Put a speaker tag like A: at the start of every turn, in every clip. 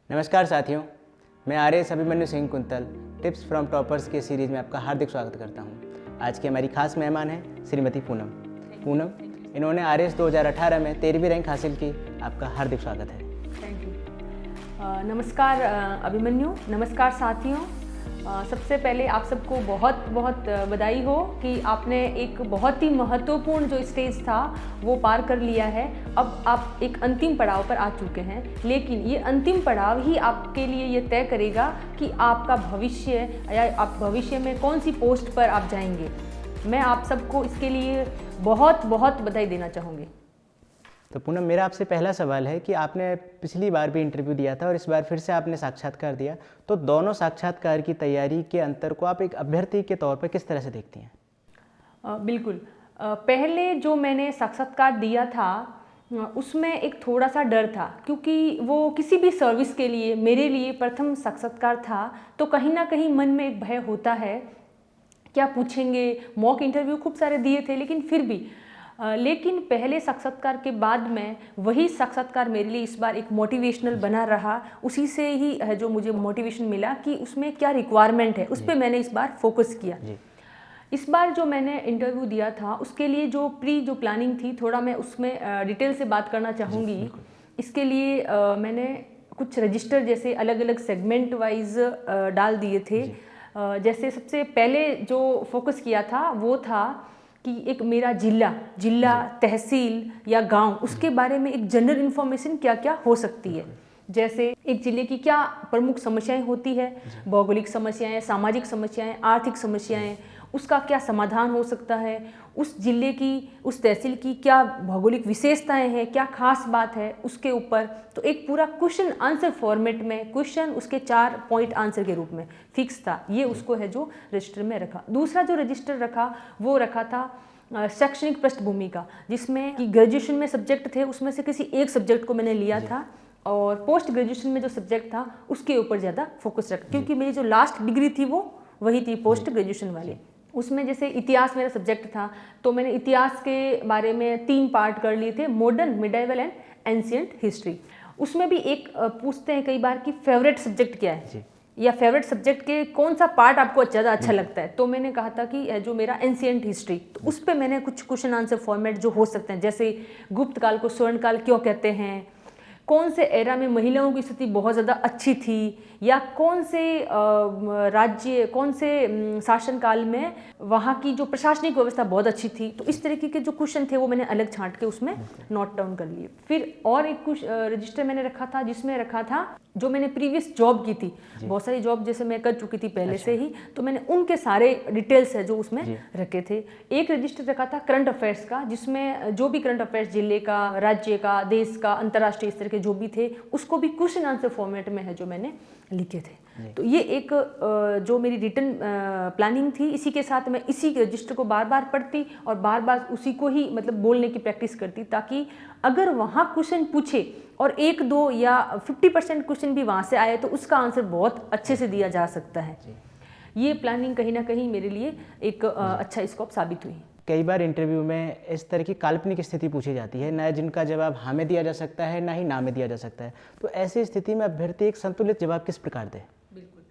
A: नमस्कार साथियों, मैं RS Abhimanyu Singh quintal tips from toppers के सीरीज़ में आपका हार्दिक स्वागत करता हूं। आज की हमारी खास मेहमान है श्रीमती पूनम। इन्होंने आरएस 2018 में 13वीं रैंक हासिल की। आपका हार्दिक स्वागत है।
B: Thank you. नमस्कार अभिमन्यु, नमस्कार साथियों। सबसे पहले आप सबको बहुत बहुत बधाई हो कि आपने एक बहुत ही महत्वपूर्ण जो स्टेज था वो पार कर लिया है। अब आप एक अंतिम पड़ाव पर आ चुके हैं, लेकिन ये अंतिम पड़ाव ही आपके लिए ये तय करेगा कि आपका भविष्य या आप भविष्य में कौन सी पोस्ट पर आप जाएंगे। मैं आप सबको इसके लिए बहुत बहुत बधाई देना चाहूँगी।
A: तो पूनम, मेरा आपसे पहला सवाल है कि आपने पिछली बार भी इंटरव्यू दिया था और इस बार फिर से आपने साक्षात्कार दिया, तो दोनों साक्षात्कार की तैयारी के अंतर को आप एक अभ्यर्थी के तौर पर किस तरह से देखती हैं?
B: बिल्कुल। पहले जो मैंने साक्षात्कार दिया था उसमें एक थोड़ा सा डर था, क्योंकि वो किसी भी सर्विस के लिए मेरे लिए प्रथम साक्षात्कार था, तो कहीं ना कहीं मन में एक भय होता है क्या पूछेंगे। मॉक इंटरव्यू खूब सारे दिए थे, लेकिन फिर भी लेकिन पहले साक्षात्कार के बाद में वही साक्षात्कार मेरे लिए इस बार एक मोटिवेशनल बना रहा। उसी से ही है जो मुझे मोटिवेशन मिला कि उसमें क्या रिक्वायरमेंट है, उस पर मैंने इस बार फोकस किया। इस बार जो मैंने इंटरव्यू दिया था उसके लिए जो प्लानिंग थी, थोड़ा मैं उसमें डिटेल से बात करना चाहूँगी। इसके लिए मैंने कुछ रजिस्टर जैसे अलग अलग सेगमेंट वाइज डाल दिए थे। जैसे सबसे पहले जो फोकस किया था वो था कि एक मेरा जिला तहसील या गांव, उसके बारे में एक जनरल इन्फॉर्मेशन क्या क्या हो सकती है। जैसे एक जिले की क्या प्रमुख समस्याएं होती है, भौगोलिक समस्याएं, सामाजिक समस्याएं, आर्थिक समस्याएं, उसका क्या समाधान हो सकता है। उस जिले की, उस तहसील की क्या भौगोलिक विशेषताएं हैं, क्या खास बात है उसके ऊपर। तो एक पूरा क्वेश्चन आंसर फॉर्मेट में, क्वेश्चन उसके 4 पॉइंट आंसर के रूप में फिक्स था। ये उसको है जो रजिस्टर में रखा। दूसरा जो रजिस्टर रखा वो रखा था शैक्षणिक पृष्ठभूमि का, जिसमें कि ग्रेजुएशन में सब्जेक्ट थे, उसमें से किसी एक सब्जेक्ट को मैंने लिया था, और पोस्ट ग्रेजुएशन में जो सब्जेक्ट था उसके ऊपर ज़्यादा फोकस रखा, क्योंकि मेरी जो लास्ट डिग्री थी वो वही थी पोस्ट ग्रेजुएशन वाली। उसमें जैसे इतिहास मेरा सब्जेक्ट था, तो मैंने इतिहास के बारे में 3 पार्ट कर लिए थे, modern, medieval and ancient history. उसमें भी एक पूछते हैं कई बार कि फेवरेट सब्जेक्ट क्या है, या फेवरेट सब्जेक्ट के कौन सा पार्ट आपको ज़्यादा अच्छा लगता है। तो मैंने कहा था कि जो मेरा एंशिएंट हिस्ट्री, तो उस पर मैंने कुछ क्वेश्चन आंसर फॉर्मेट जो हो सकते हैं, जैसे गुप्त काल को स्वर्ण काल क्यों कहते हैं, कौन से एरा में महिलाओं की स्थिति बहुत ज़्यादा अच्छी थी, या कौन से राज्य, कौन से शासनकाल में वहाँ की जो प्रशासनिक व्यवस्था बहुत अच्छी थी। तो इस तरीके के जो क्वेश्चन थे वो मैंने अलग छांट के उसमें नोट डाउन कर लिए। फिर और एक कुछ रजिस्टर मैंने रखा था, जिसमें रखा था जो मैंने प्रीवियस जॉब की थी, बहुत सारी जॉब जैसे मैं कर चुकी थी पहले से ही, तो मैंने उनके सारे डिटेल्स है जो उसमें रखे थे। एक रजिस्टर रखा था करंट अफेयर्स का, जिसमें जो भी करंट अफेयर्स जिले का, राज्य का, देश का, अंतर्राष्ट्रीय स्तर के जो भी थे उसको भी क्वेश्चन आंसर फॉर्मेट में है जो मैंने लिखे थे। तो ये एक जो मेरी रिटन प्लानिंग थी, इसी के साथ मैं इसी रजिस्टर को बार बार पढ़ती और बार बार उसी को ही मतलब बोलने की प्रैक्टिस करती, ताकि अगर वहाँ क्वेश्चन पूछे और 1-2 या 50% क्वेश्चन भी वहाँ से आए तो उसका आंसर बहुत अच्छे से दिया जा सकता है। ये प्लानिंग कहीं ना कहीं मेरे लिए एक अच्छा स्कोप साबित हुई।
A: कई बार इंटरव्यू में इस तरह की काल्पनिक स्थिति पूछी जाती है, ना जिनका जवाब हाँ में दिया जा सकता है, ना ही ना में दिया जा सकता है। तो ऐसी स्थिति में अभ्यर्थी एक संतुलित जवाब किस प्रकार दे?
B: बिल्कुल,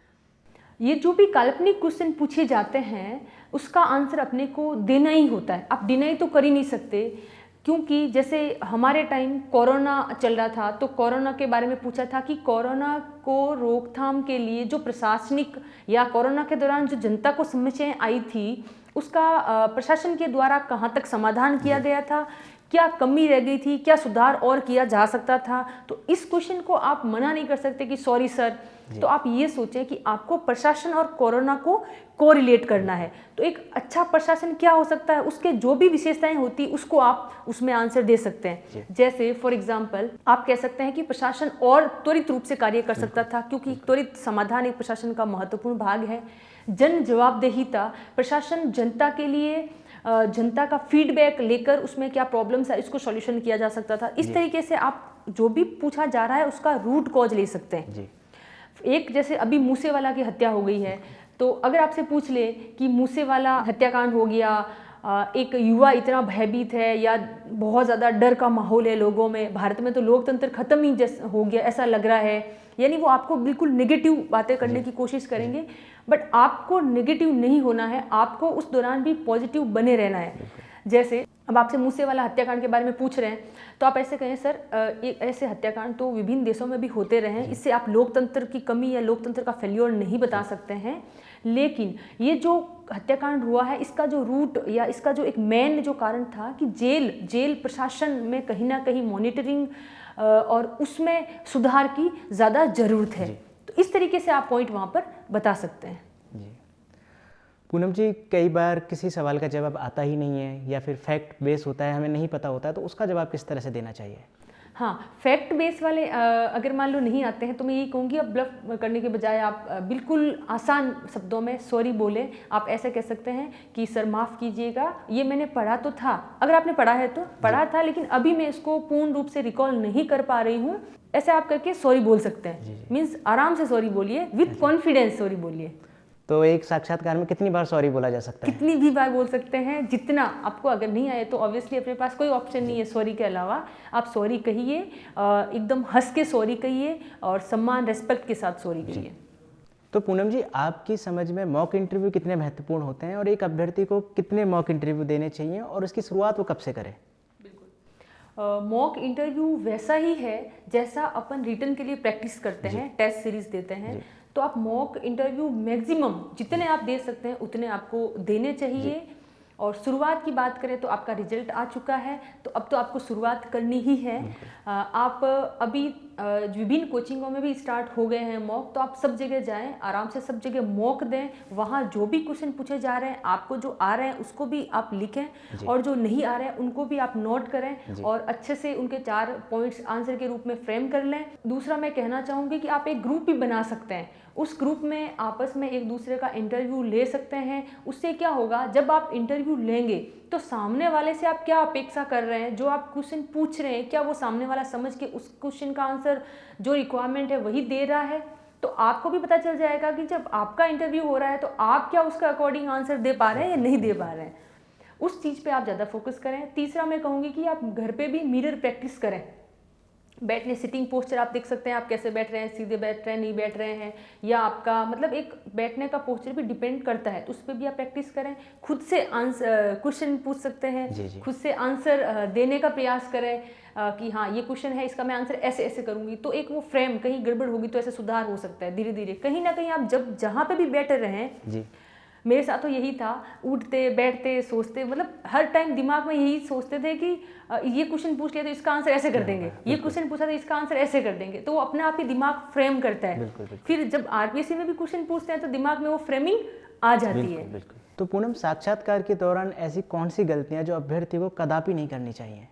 B: ये जो भी काल्पनिक क्वेश्चन पूछे जाते हैं उसका आंसर अपने को देना ही होता है। आप डिनाई तो कर ही नहीं सकते, क्योंकि जैसे हमारे टाइम कोरोना चल रहा था, तो कोरोना के बारे में पूछा था कि कोरोना को रोकथाम के लिए जो प्रशासनिक या कोरोना के दौरान जो जनता को समस्याएं आई थी उसका प्रशासन के द्वारा कहाँ तक समाधान किया गया था, क्या कमी रह गई थी, क्या सुधार और किया जा सकता था। तो इस क्वेश्चन को आप मना नहीं कर सकते कि सॉरी सर। तो आप ये सोचें कि आपको प्रशासन और कोरोना को कोरिलेट करना है, तो एक अच्छा प्रशासन क्या हो सकता है, उसके जो भी विशेषताएं होती उसको आप उसमें आंसर दे सकते हैं। जैसे फॉर एग्जांपल आप कह सकते हैं कि प्रशासन और त्वरित रूप से कार्य कर सकता था, क्योंकि त्वरित समाधान एक प्रशासन का महत्वपूर्ण भाग है। जन जवाबदेहिता, प्रशासन जनता के लिए जनता का फीडबैक लेकर उसमें क्या प्रॉब्लम्स है इसको सॉल्यूशन किया जा सकता था। इस तरीके से आप जो भी पूछा जा रहा है उसका रूट कॉज ले सकते हैं। एक जैसे अभी मूसेवाला की हत्या हो गई है, तो अगर आपसे पूछ ले कि मूसेवाला हत्याकांड हो गया एक युवा इतना भयभीत है या बहुत ज़्यादा डर का माहौल है लोगों में, भारत में तो लोकतंत्र खत्म ही जैसा हो गया ऐसा लग रहा है, यानी वो आपको बिल्कुल नेगेटिव बातें करने की कोशिश करेंगे। बट आपको नेगेटिव नहीं होना है, आपको उस दौरान भी पॉजिटिव बने रहना है। जैसे अब आपसे मूसे वाला हत्याकांड के बारे में पूछ रहे हैं तो आप ऐसे कहें, सर ऐसे हत्याकांड तो विभिन्न देशों में भी होते रहे हैं, इससे आप लोकतंत्र की कमी या लोकतंत्र का फेल्योर नहीं बता सकते हैं। लेकिन ये जो हत्याकांड हुआ है इसका जो रूट या इसका जो एक मेन जो कारण था कि जेल प्रशासन में कहीं ना कहीं मॉनिटरिंग और उसमें सुधार की ज़्यादा ज़रूरत है। तो इस तरीके से आप पॉइंट वहाँ पर बता सकते हैं।
A: जी पूनम जी, कई बार किसी सवाल का जवाब आता ही नहीं है या फिर फैक्ट बेस होता है, हमें नहीं पता होता है, तो उसका जवाब किस तरह से देना चाहिए?
B: हाँ, फैक्ट बेस वाले अगर मान लो नहीं आते हैं तो मैं यही कहूँगी आप ब्लफ करने के बजाय आप बिल्कुल आसान शब्दों में सॉरी बोलें। आप ऐसे कह सकते हैं कि सर माफ़ कीजिएगा, ये मैंने पढ़ा तो था, अगर आपने पढ़ा है तो पढ़ा था, लेकिन अभी मैं इसको पूर्ण रूप से रिकॉल नहीं कर पा रही हूँ, ऐसे आप करके सॉरी बोल सकते हैं। मीन्स आराम से सॉरी बोलिए, विथ कॉन्फिडेंस सॉरी बोलिए।
A: तो एक साक्षात्कार में कितनी बार सॉरी बोला जा सकता है?
B: कितनी भी बार बोल सकते हैं, जितना आपको। अगर नहीं आए तो ऑब्वियसली अपने पास कोई ऑप्शन नहीं है सॉरी के अलावा। आप सॉरी कहिए, एकदम हंस के सॉरी कहिए और सम्मान रेस्पेक्ट के साथ सॉरी कहिए।
A: तो पूनम जी, आपकी समझ में मॉक इंटरव्यू कितने महत्वपूर्ण होते हैं और एक अभ्यर्थी को कितने मॉक इंटरव्यू देने चाहिए और उसकी शुरुआत वो कब से करें?
B: मॉक इंटरव्यू वैसा ही है जैसा अपन रिटन के लिए प्रैक्टिस करते हैं, टेस्ट सीरीज देते हैं। तो आप मॉक इंटरव्यू मैक्सिमम जितने आप दे सकते हैं उतने आपको देने चाहिए। और शुरुआत की बात करें तो आपका रिजल्ट आ चुका है, तो अब तो आपको शुरुआत करनी ही है। आप अभी विभिन्न कोचिंगों में भी स्टार्ट हो गए हैं मॉक, तो आप सब जगह जाएं, आराम से सब जगह मॉक दें। वहाँ जो भी क्वेश्चन पूछे जा रहे हैं, आपको जो आ रहे हैं उसको भी आप लिखें और जो नहीं आ रहे हैं उनको भी आप नोट करें और अच्छे से उनके 4 पॉइंट्स आंसर के रूप में फ्रेम कर लें। दूसरा मैं कहना चाहूँगी कि आप एक ग्रुप भी बना सकते हैं, उस ग्रुप में आपस में एक दूसरे का इंटरव्यू ले सकते हैं। उससे क्या होगा, जब आप इंटरव्यू लेंगे तो सामने वाले से आप क्या अपेक्षा कर रहे हैं, जो आप क्वेश्चन पूछ रहे हैं क्या वो सामने वाला समझ के उस क्वेश्चन का आंसर जो रिक्वायरमेंट है वही दे रहा है। तो आपको भी पता चल जाएगा कि जब आपका इंटरव्यू हो रहा है तो आप क्या उसका अकॉर्डिंग आंसर दे पा रहे हैं या नहीं दे पा रहे हैं। उस चीज़ पे आप ज़्यादा फोकस करें। तीसरा मैं कहूँगी कि आप घर पे भी मिरर प्रैक्टिस करें। बैठने सिटिंग पोस्चर आप देख सकते हैं, आप कैसे बैठ रहे हैं, सीधे बैठ रहे हैं, नहीं बैठ रहे हैं, या आपका मतलब एक बैठने का पोस्चर भी डिपेंड करता है, तो उस पर भी आप प्रैक्टिस करें। खुद से आंसर क्वेश्चन पूछ सकते हैं, खुद से आंसर देने का प्रयास करें कि हाँ ये क्वेश्चन है, इसका मैं आंसर ऐसे ऐसे करूँगी, तो एक वो फ्रेम कहीं गड़बड़ होगी तो ऐसे सुधार हो सकता है धीरे धीरे। कहीं ना कहीं आप जब जहाँ पे भी बैठे रहें, मेरे साथ तो यही था, उठते बैठते सोचते, मतलब हर टाइम दिमाग में यही सोचते थे कि ये क्वेश्चन पूछ लिया तो इसका आंसर ऐसे कर देंगे, ये क्वेश्चन पूछा तो इसका आंसर ऐसे कर देंगे, तो वो अपने आप ही दिमाग फ्रेम करता है। फिर जब आरपीएससी में भी क्वेश्चन पूछते हैं तो दिमाग में वो फ्रेमिंग आ जाती है।
A: तो पूनम, साक्षात्कार के दौरान ऐसी कौन सी गलतियां जो अभ्यर्थी को कदापि नहीं करनी चाहिए?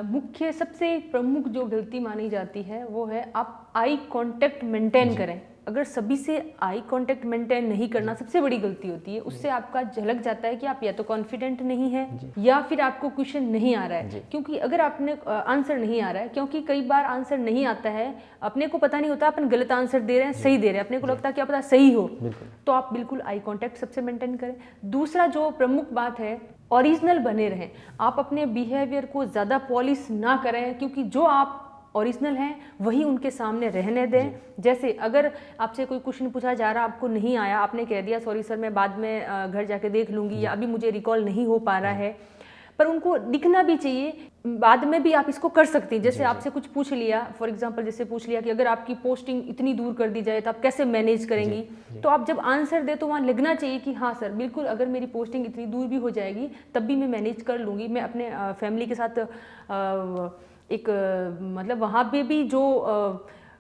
B: मुख्य सबसे प्रमुख जो गलती मानी जाती है वो है आप आई कांटेक्ट मेंटेन करें। अगर सभी से आई कांटेक्ट मेंटेन नहीं करना सबसे बड़ी गलती होती है। उससे आपका झलक जाता है कि आप या तो कॉन्फिडेंट नहीं है या फिर आपको क्वेश्चन नहीं आ रहा है। क्योंकि अगर आपने आंसर नहीं आ रहा है, क्योंकि कई बार आंसर नहीं आता है, अपने को पता नहीं होता अपन गलत आंसर दे रहे हैं सही दे रहे हैं, अपने को लगता है क्या पता सही हो, तो आप बिल्कुल आई कांटेक्ट सबसे मेंटेन करें। दूसरा जो प्रमुख बात है, ओरिजिनल बने रहें। आप अपने बिहेवियर को ज़्यादा पॉलिश ना करें, क्योंकि जो आप ओरिजिनल हैं वही उनके सामने रहने दें। जैसे अगर आपसे कोई क्वेश्चन पूछा जा रहा, आपको नहीं आया, आपने कह दिया सॉरी सर मैं बाद में घर जाके देख लूँगी, या अभी मुझे रिकॉल नहीं हो पा रहा है, पर उनको दिखना भी चाहिए। बाद में भी आप इसको कर सकते हैं। जैसे आपसे कुछ पूछ लिया, फॉर एग्जांपल जैसे पूछ लिया कि अगर आपकी पोस्टिंग इतनी दूर कर दी जाए तो आप कैसे मैनेज करेंगी, तो आप जब आंसर दे तो वहाँ लिखना चाहिए कि हाँ सर बिल्कुल, अगर मेरी पोस्टिंग इतनी दूर भी हो जाएगी तब भी मैं मैनेज कर लूँगी। मैं अपने फैमिली के साथ एक मतलब वहाँ पे भी जो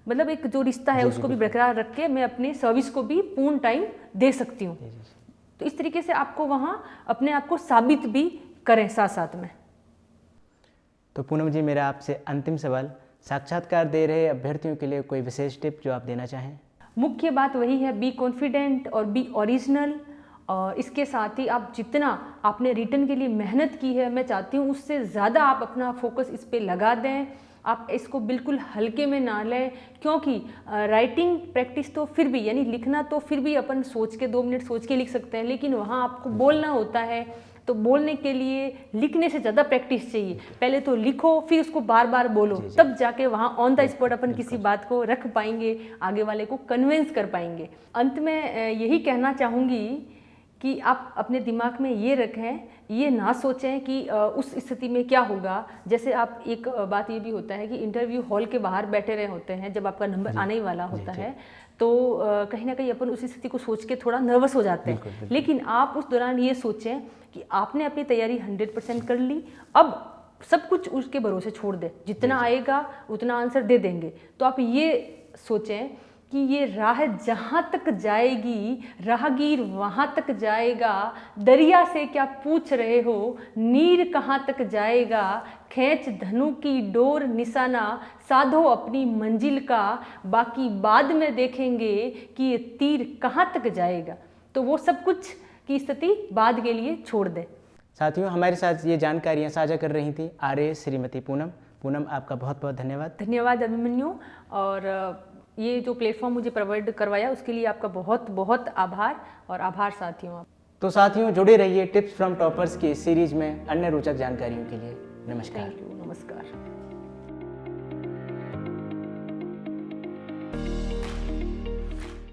B: मतलब एक जो रिश्ता है उसको भी बरकरार रख के मैं अपनी सर्विस को भी पूर्ण टाइम दे सकती हूँ। तो इस तरीके से आपको वहाँ अपने आप को साबित भी करें साथ साथ में।
A: तो पूनम जी, मेरा आपसे अंतिम सवाल, साक्षात्कार दे रहे अभ्यर्थियों के लिए कोई विशेष टिप जो आप देना चाहें?
B: मुख्य बात वही है, बी कॉन्फिडेंट और बी ओरिजिनल। और इसके साथ ही आप जितना आपने रिटन के लिए मेहनत की है, मैं चाहती हूँ उससे ज़्यादा आप अपना फोकस इस पे लगा दें। आप इसको बिल्कुल हल्के में ना लें, क्योंकि राइटिंग प्रैक्टिस तो फिर भी, यानी लिखना तो फिर भी अपन सोच के 2 मिनट सोच के लिख सकते हैं, लेकिन वहाँ आपको बोलना होता है, तो बोलने के लिए लिखने से ज़्यादा प्रैक्टिस चाहिए। पहले तो लिखो, फिर उसको बार बार बोलो, तब जाके वहाँ ऑन द स्पॉट अपन किसी बात को रख पाएंगे, आगे वाले को कन्विंस कर पाएंगे। अंत में यही कहना चाहूँगी कि आप अपने दिमाग में ये रखें, ये ना सोचें कि उस स्थिति में क्या होगा। जैसे आप एक बात ये भी होता है कि इंटरव्यू हॉल के बाहर बैठे रहे होते हैं, जब आपका नंबर आने ही वाला होता है, तो कहीं ना कहीं अपन उस स्थिति को सोच के थोड़ा नर्वस हो जाते हैं। बिल्कुल। लेकिन आप उस दौरान ये सोचें कि आपने अपनी तैयारी 100% कर ली, अब सब कुछ उसके भरोसे छोड़ दें, जितना आएगा उतना आंसर दे देंगे। तो आप ये सोचें कि ये राह जहाँ तक जाएगी राहगीर वहाँ तक जाएगा, दरिया से क्या पूछ रहे हो, नीर कहाँ तक जाएगा, खींच धनु की डोर निशाना, साधो अपनी मंजिल का, बाकी बाद में देखेंगे कि ये तीर कहाँ तक जाएगा। तो वो सब कुछ की स्थिति बाद के लिए छोड़ दें।
A: साथियों, हमारे साथ ये जानकारियाँ साझा कर रही थी RAS श्रीमती पूनम। पूनम, आपका बहुत बहुत धन्यवाद।
B: धन्यवाद अभिमन्यु, और ये जो प्लेटफॉर्म मुझे प्रोवाइड करवाया उसके लिए आपका बहुत बहुत आभार। और आभार साथियों।
A: तो साथियों, जुड़े रहिए टिप्स फ्रॉम टॉपर्स की सीरीज में अन्य रोचक जानकारियों के लिए। नमस्कार।
B: Thank you. नमस्कार।